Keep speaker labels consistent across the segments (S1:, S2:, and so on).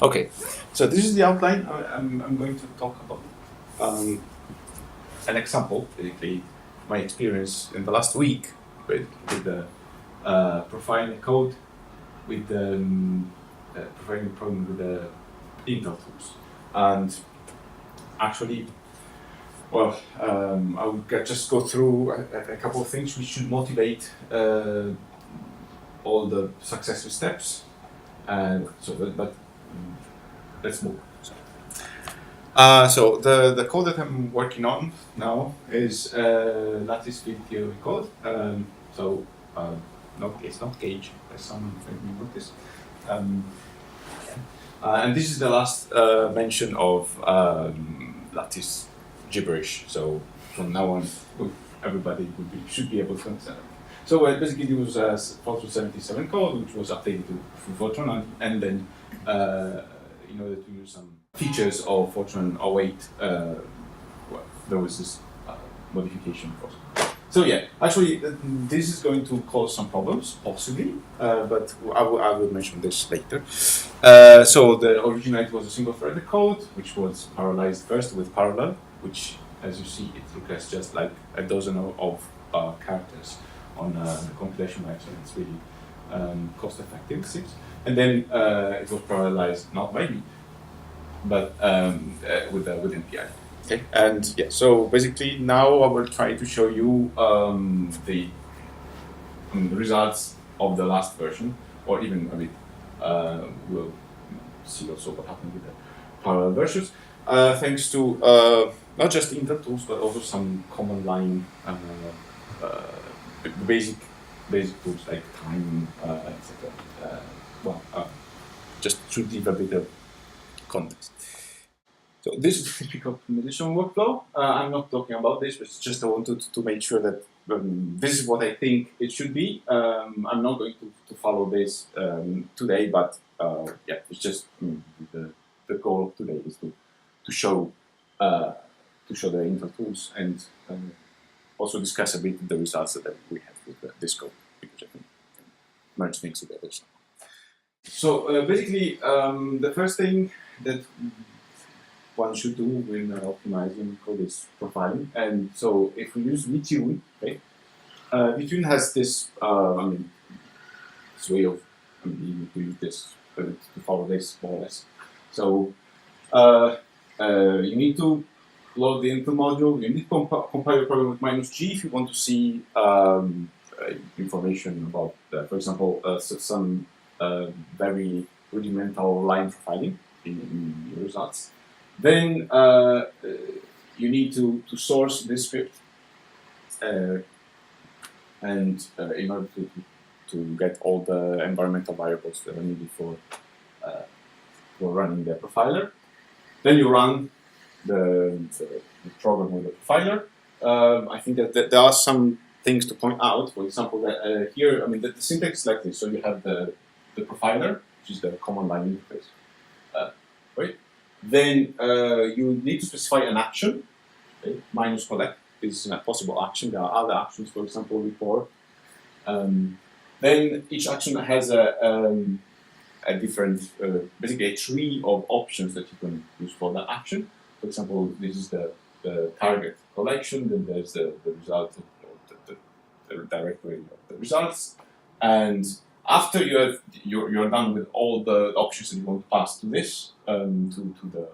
S1: Okay, so this is the outline. I'm going to talk about an example, basically my experience in the last week with the profiling code, with the profiling problem with the Intel tools. And actually, well, I will just go through a couple of things which should motivate all the successive steps. But let's move. So the code that I'm working on now is Lattice Field Theory code. It's not Gauge, as some maybe notice. And this is the last mention of lattice gibberish. So from now on, everybody should be able to understand it. So basically, it was Fortran 77 code, which was updated to Fortran, and then in order to use some features of Fortran 08, there was this modification process. So yeah, actually, this is going to cause some problems, possibly, but I will mention this later. So the originally it was a single-threaded code, which was parallelized first with parallel, which, as you see, it requires just like a dozen of characters on the compilation line, so it's really cost-effective, it seems. And then it was parallelized not by me, but with NPI. Okay, and yeah, so basically now I will try to show you the results of the last version, or even a bit. We'll see also what happened with the parallel versions, thanks to not just Intel tools, but also some command line basic tools like time, etc. Just to give a bit of context. So this is a typical optimization workflow. I'm not talking about this, but just I wanted to make sure that this is what I think it should be. I'm not going to follow this today, but yeah, it's just the goal of today is to show the Intel tools and also discuss a bit the results that we have with this code, because I think we can merge things together. So basically, the first thing that one should do when optimizing code is profiling. And so if we use VTune, okay, VTune has this, this way of, you use this to follow this more or less. So you need to load the input module, you need to compile the program with -G if you want to see information about, for example, some very rudimental line profiling in your results. Then you need to source this script, and in order to get all the environmental variables that are needed for running the profiler. Then you run the program with the profiler. I think that there are some things to point out. For example, that here, the syntax is like this. So you have the profiler, which is the command line interface, right? Then you need to specify an action. Okay? -collect is a possible action. There are other actions, for example, report. Then each action has a different, basically a tree of options that you can use for that action. For example, this is the target collection. Then there's the result of the directory of the results. And after you're done with all the options that you want to pass to this, to the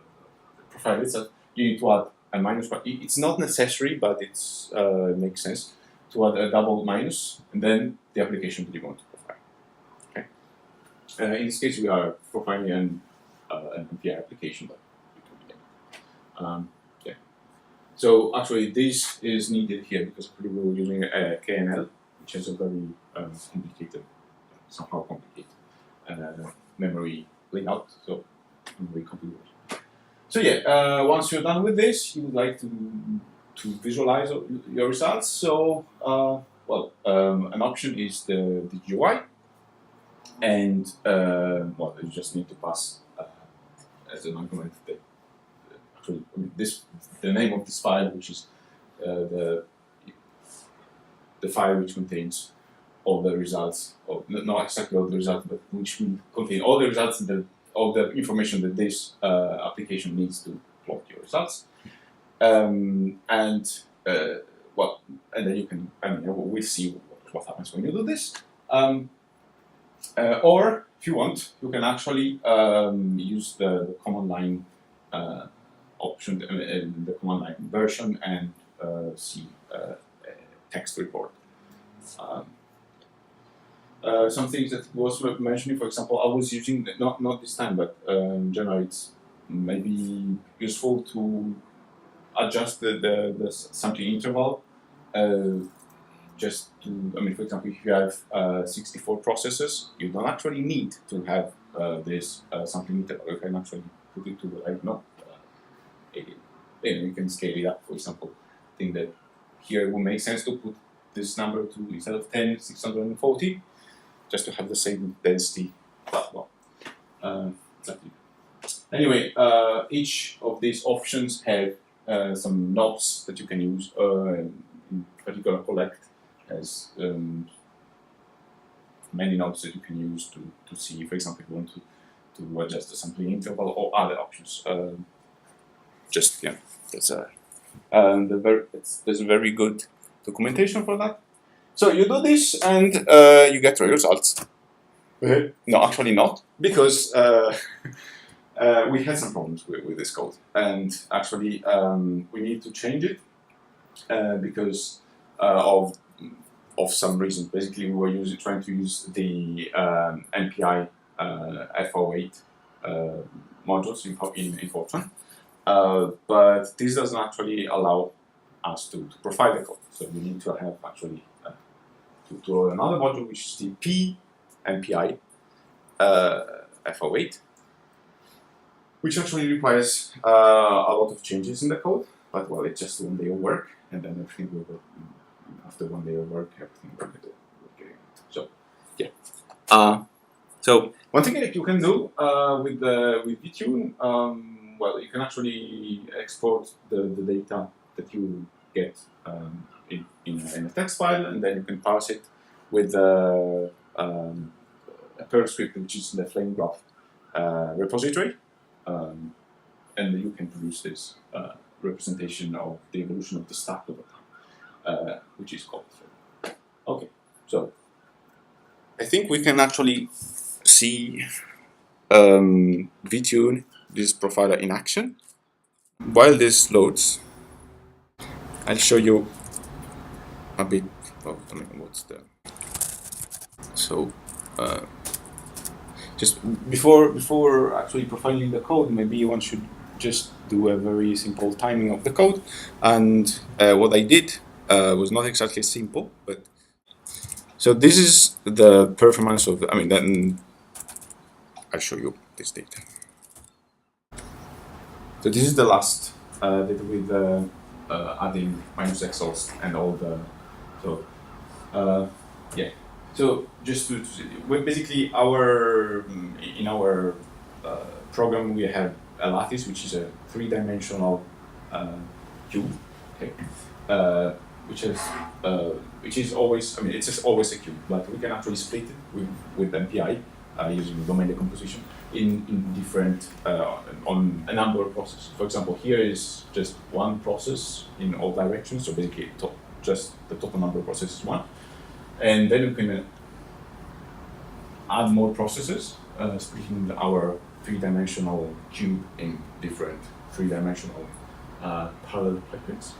S1: profile itself, you need to add a -. It's not necessary, but it makes sense to add a double minus, and then the application that you want to profile. Okay. In this case, we are profiling an NPI application, but yeah. So actually, this is needed here because we were using a KNL, which is a very complicated. Somehow complicated memory layout, so memory configuration. So yeah, once you're done with this, you would like to visualize your results. So an option is the GUI, and you just need to pass as an argument the name of this file, which is the file which contains all the results, or not exactly all the results, but which will contain all the results of the information that this application needs to plot your results. And then you can, we'll see what happens when you do this. Or if you want, you can actually use the command line option, the command line version, and see a text report. Some things that was mentioning, for example, I was using, not this time, but generally it's maybe useful to adjust the sampling interval. Just to, for example, if you have 64 processes, you don't actually need to have this sampling interval. You can actually put it to, I don't know, 80. You can scale it up, for example. I think that here it would make sense to put this number to, instead of 10, 640, just to have the same density. Exactly. Anyway, each of these options have some knobs that you can use, in particular collect has many knobs that you can use to see, for example, if you want to adjust the sampling interval or other options. There's a very good documentation for that. So you do this and you get your results. No, actually not, because we had some problems with this code, and actually we need to change it because of some reasons. Basically, we were trying to use the MPI F08 modules in Fortran, but this doesn't actually allow us to profile the code. So we need to have actually to load another module, which is the PMPI F08, which actually requires a lot of changes in the code. But well, it's just 1 day of work, and then everything will go. After 1 day of work, everything will get it. So yeah. So one thing that you can do with VTune, well, you can actually export the data that you get in a text file, and then you can parse it with a Perl script, which is in the Flame Graph repository, and you can produce this representation of the evolution of the stack over time, which is called. Okay, so I think we can actually see VTune, this profiler, in action. While this loads, I'll show you a bit of what's the. So just before actually profiling the code, maybe one should just do a very simple timing of the code. And what I did was not exactly simple, but so this is the performance of then I'll show you this data. So this is the last data with adding minus exhaust and all the, so yeah. So just to basically in our program we have a lattice, which is a 3-dimensional cube, okay, which is always, it's just always a cube, but we can actually split it with MPI using domain decomposition in different on a number of processes. For example, here is just one process in all directions, so basically just the total number of processes is 1. And then you can add more processes, splitting our 3-dimensional cube in different 3-dimensional parallel pipelines.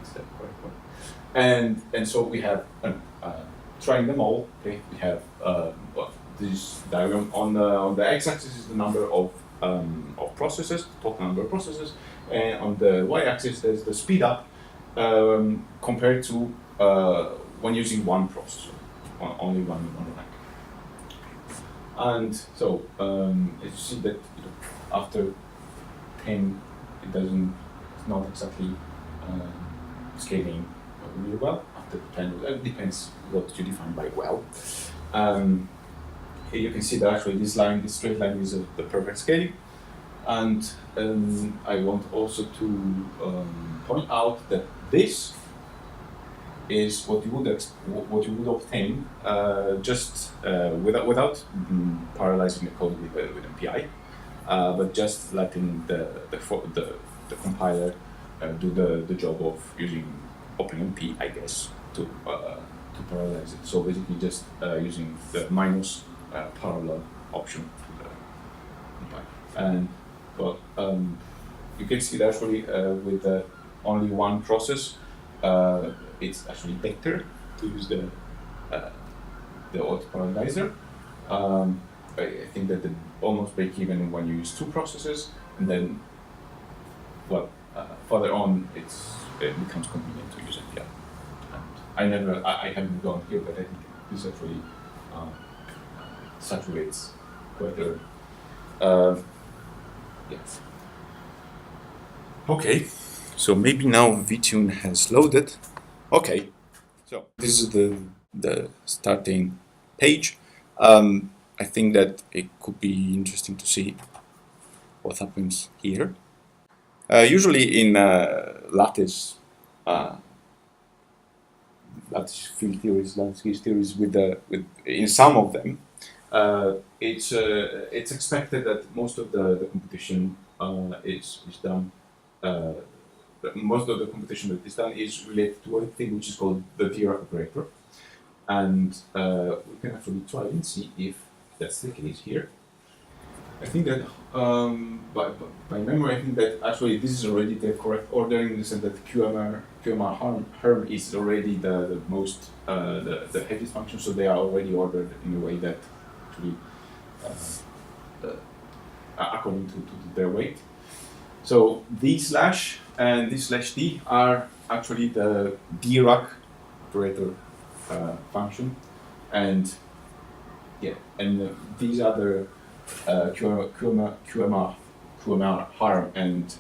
S1: Is that correct one? And so we have trying them all. Okay, we have this diagram on the x-axis is the number of processes, total number of processes, and on the y-axis there's the speed up compared to when using one processor, only one rack. And so as you see that after 10, it's not exactly scaling really well. After 10, it depends what you define by well. Here you can see that actually this straight line is the perfect scaling. And I want also to point out that this is what you would obtain just without parallelizing the code with MPI, but just letting the compiler do the job of using OpenMP, I guess, to parallelize it. So basically, just using the minus parallel option to the compiler. And well, you can see that actually with only one process, it's actually better to use the auto-parallelizer. I think that almost break even when you use two processes, and then, well, further on it becomes convenient to use MPI. And I haven't gone here, but I think this actually saturates quite early. Yes. Okay, so maybe now VTune has loaded. Okay, so this is the starting page. I think that it could be interesting to see what happens here. Usually in Lattice Field Theories, Lattice theories, with in some of them, it's expected that most of the computation is done. Most of the computation that is done is related to a thing which is called the Dirac operator, and we can actually try and see if that's the case here. I think that by memory, I think that actually this is already the correct ordering in the sense that QMR Herm is already the most the heaviest function, so they are already ordered in a way that actually according to their weight. So d slash and d slash d are actually the Dirac operator function, and yeah, and these are the QMR Harm and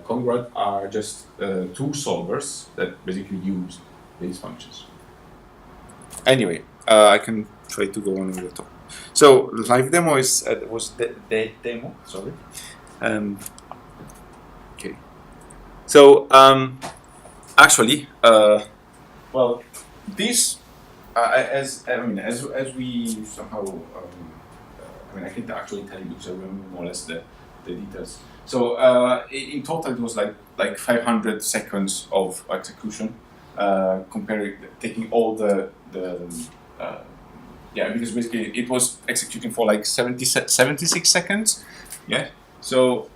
S1: Conrad are just two solvers that basically use these functions. Anyway, I can try to go on with the talk. So live demo was the demo. Sorry. Okay. So actually, well, this as we somehow. I can actually tell you because I remember more or less the details. So in total, it was like 500 seconds of execution, taking all because basically it was executing for like 76 seconds. Yeah. So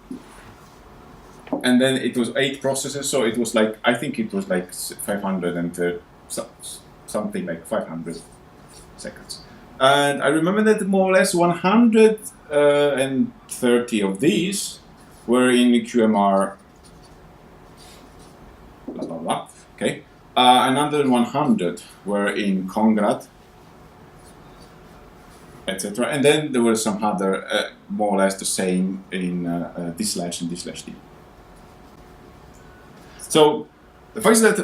S1: and then it was 8 processes. So it was like I think it was like 500 and something like 500 seconds. And I remember that more or less 130 of these were in QMR, blah, blah, blah. Okay. Another 100 were in Conrad, etc. And then there were some other, more or less the same in d slash and d slash d. So the fact is that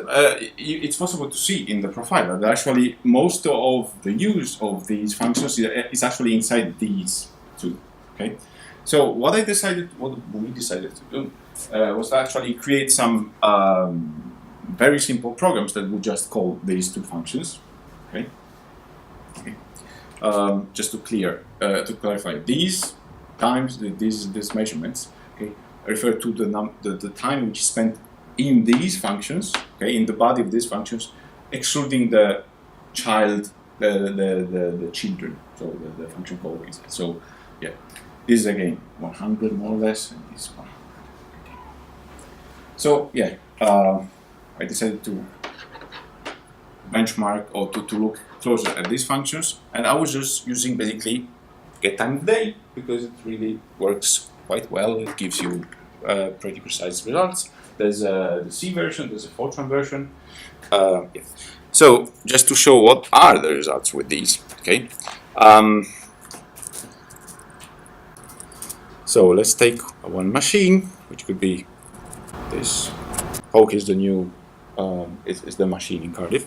S1: it's possible to see in the profiler that actually most of the use of these functions is actually inside these two. Okay, so what we decided to do was to actually create some very simple programs that would just call these two functions. Okay, just to clarify, these times these measurements, okay, refer to the time which is spent in these functions, okay, in the body of these functions, excluding the child, the children, so the function call inside. So yeah, this is again 100 more or less, and this 100. So yeah, I decided to benchmark or to look closer at these functions, and I was just using basically get time of day because it really works quite well. It gives you pretty precise results. There's the C version, there's a Fortran version. Yeah. So just to show what are the results with these, okay. So let's take one machine, which could be this. Hawk is the new, is the machine in Cardiff.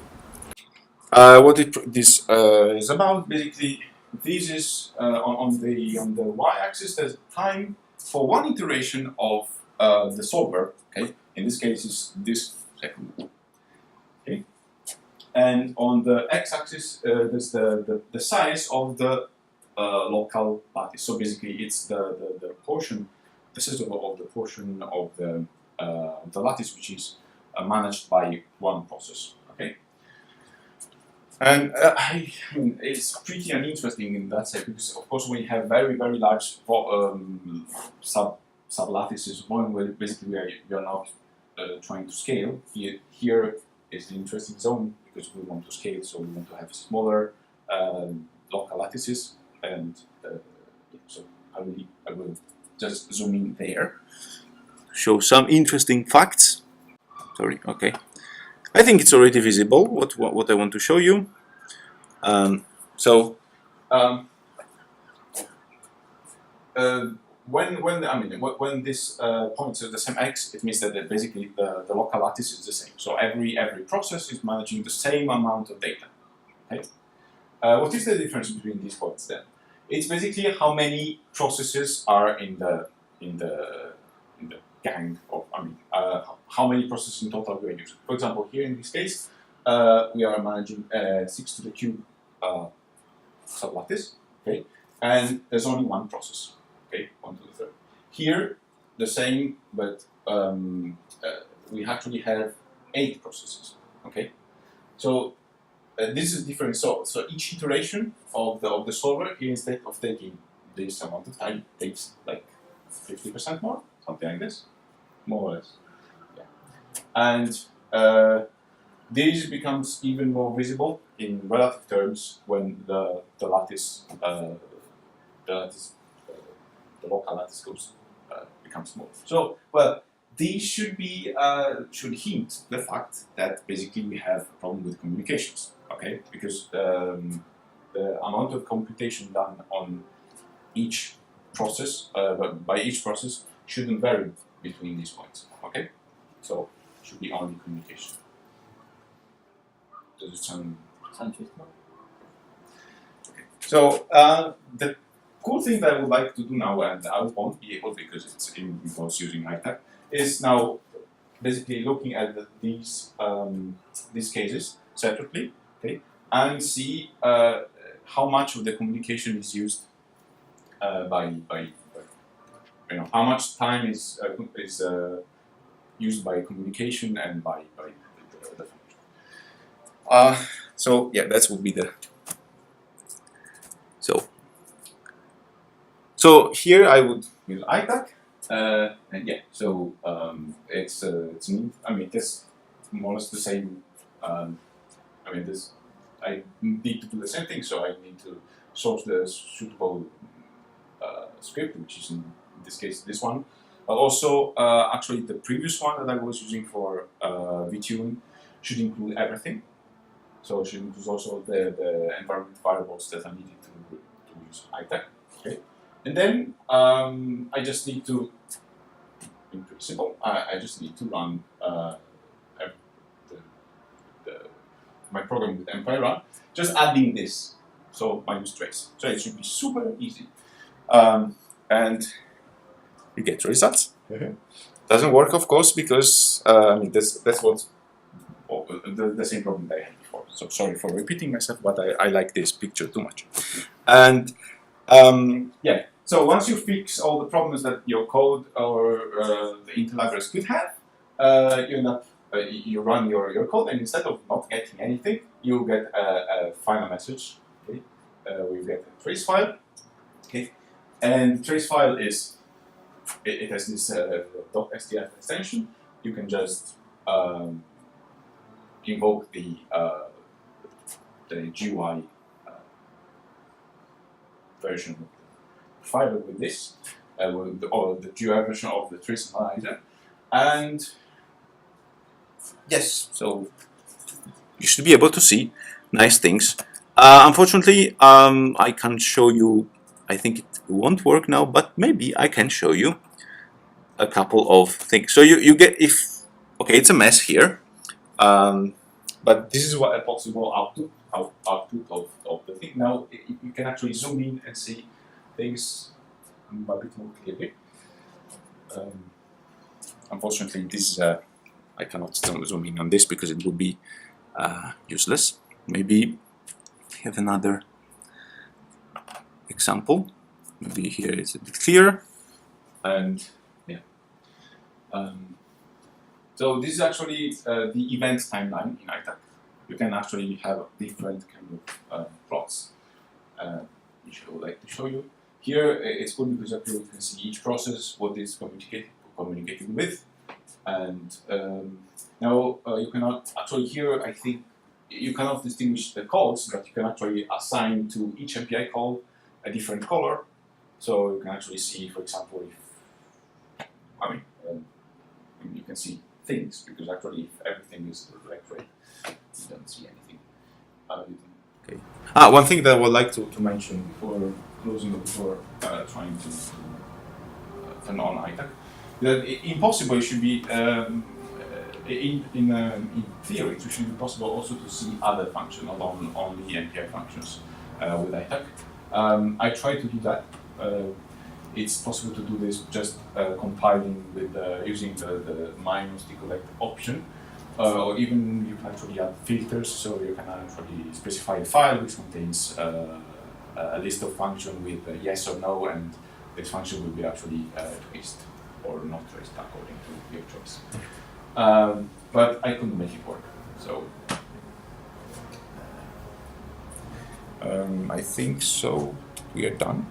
S1: What this is about, basically, this is on the y-axis. There's time for one iteration of the solver. Okay, in this case, it's this second. Okay, and on the x-axis there's the size of the local lattice. So basically, it's the portion, the size of the portion of the lattice which is managed by one process. Okay, and I mean, it's pretty uninteresting in that sense because, of course, when you have very large sub lattices, one where basically we are not trying to scale. Here is the interesting zone because we want to scale, so we want to have smaller local lattices, and so I will just zoom in there. Show some interesting facts. Sorry, okay. I think it's already visible what I want to show you. When this points to the same x, it means that basically the local lattice is the same. So every process is managing the same amount of data. Okay. What is the difference between these points then? It's basically how many processes are in the gang of, how many processes in total we are using. For example, here in this case, we are managing 6 to the cube sublattice, okay, and there's only one process, okay, 1 to the third. Here, the same, but we actually have 8 processes, okay. So this is different. So each iteration of the solver here, instead of taking this amount of time, takes like 50% more, something like this, more or less. Yeah. And this becomes even more visible in relative terms when the lattice, the local lattice becomes smaller. So, well, these should hint the fact that basically we have a problem with communications. Okay, because the amount of computation done on each process, by each process, shouldn't vary between these points. Okay, so it should be only communication. Does it sound feasible? Okay. So the cool thing that I would like to do now, and I won't be able because it's involves using ITAC, is now basically looking at these cases separately. Okay, and see how much of the communication is used by how much time is used by communication and by the function. So yeah, that would be the so here I would use ITAC, and yeah, so it's neat. I mean, it's more or less the same. I need to do the same thing, so I need to source the suitable script, which is in this case this one. But also, actually, the previous one that I was using for VTune should include everything. So it should include also the environment variables that I needed to use ITAC. Okay, and then I just need to, in principle, I just need to run my program with Empire run, just adding this, so minus trace. So it should be super easy, and you get results. Doesn't work, of course, because that's what the same problem that I had before. So sorry for repeating myself, but I like this picture too much. And yeah, so once you fix all the problems that your code or the Intel libraries could have, you end up. You run your code, and instead of not getting anything, you get a final message. Okay, we get a trace file. Okay, and trace file is it has this .stf extension. You can just invoke the GUI version of the file with this, or the GUI version of the trace analyzer, and yes, so you should be able to see nice things. Unfortunately, I can't show you. I think it won't work now, but maybe I can show you a couple of things. So you get okay, it's a mess here, but this is what a possible output of the thing. Now you can actually zoom in and see things a bit more clearly. Unfortunately, this is I cannot zoom in on this because it would be
S2: useless. Maybe have another example. Maybe here it's a bit clearer.
S1: And yeah. So this is actually the event timeline in ITAC. You can actually have different kind of plots, which I would like to show you. Here it's good because actually you can see each process, what is communicating with. And now you cannot, actually here I think you cannot distinguish the calls, but you can actually assign to each MPI call a different color. So you can actually see, for example, if, you can see things, because actually if everything is the correct way, you don't see anything. Okay. One thing that I would like to mention before closing or before trying to turn on ITAC, that in possible it should be in theory it should be possible also to see other functions, not only MPI functions with ITAC. I try to do that. It's possible to do this just compiling with using the minus decollect option, or even you can actually add filters, so you can actually specify a file which contains a list of functions with yes or no, and this function will be actually traced or not traced according to your choice. But I couldn't make it work, so I think so. We are done.